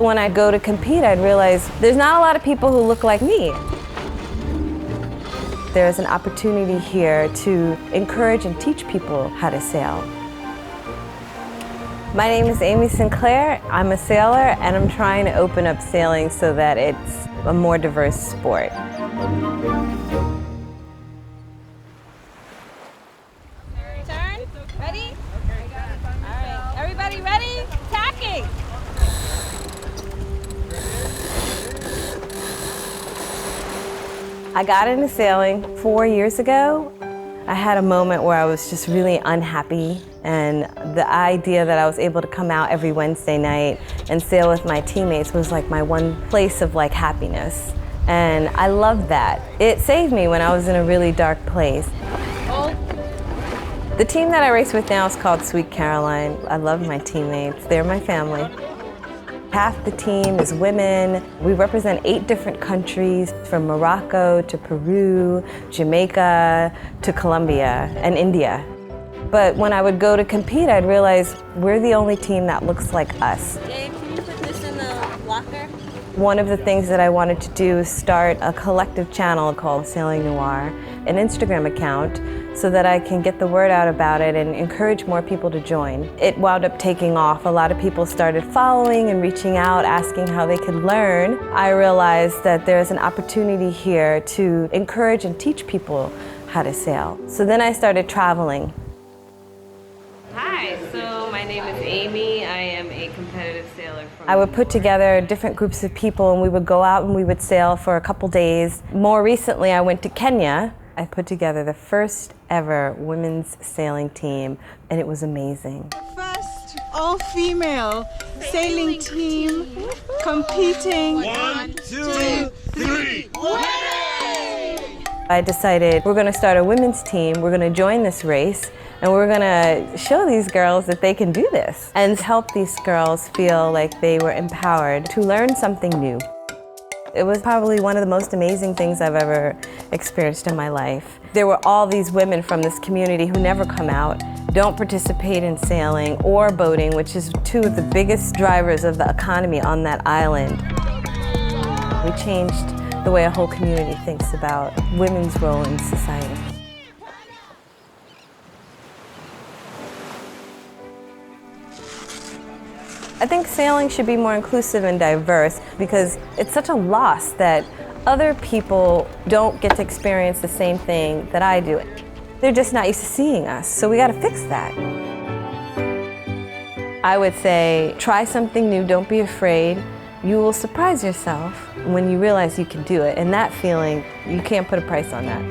When I go to compete, I'd realize there's not a lot of people who look like me. There's an opportunity here to encourage and teach people how to sail. My name is Amy Sinclair. I'm a sailor, and I'm trying to open up sailing so that it's a more diverse sport. Turn. Ready? All right. Everybody ready? Tacking. I got into sailing 4 years ago. I had a moment where I was just really unhappy, and the idea that I was able to come out every Wednesday night and sail with my teammates was like my one place of like happiness. And I loved that. It saved me when I was in a really dark place. The team that I race with now is called Sweet Caroline. I love my teammates. They're my family. Half the team is women. We represent 8 different countries, from Morocco to Peru, Jamaica to Colombia and India. But when I would go to compete, I'd realize we're the only team that looks like us. Dave, can you put this in the locker? One of the things that I wanted to do is start a collective channel called Sailing Noir, an Instagram account, so that I can get the word out about it and encourage more people to join. It wound up taking off. A lot of people started following and reaching out, asking how they could learn. I realized that there's an opportunity here to encourage and teach people how to sail. So then I started traveling. Hi, so my name is Amy. I am a competitive sailor from... I would put together different groups of people, and we would go out and we would sail for a couple days. More recently, I went to Kenya. I put together the first ever women's sailing team, and it was amazing. First all-female sailing team competing. 1, 2, 3. I decided we're going to start a women's team, we're going to join this race, and we're going to show these girls that they can do this and help these girls feel like they were empowered to learn something new. It was probably one of the most amazing things I've ever experienced in my life. There were all these women from this community who never come out, don't participate in sailing or boating, which is 2 of the biggest drivers of the economy on that island. We changed the way a whole community thinks about women's role in society. I think sailing should be more inclusive and diverse because it's such a loss that other people don't get to experience the same thing that I do. They're just not used to seeing us, so we gotta fix that. I would say, try something new, don't be afraid. You will surprise yourself when you realize you can do it, and that feeling, you can't put a price on that.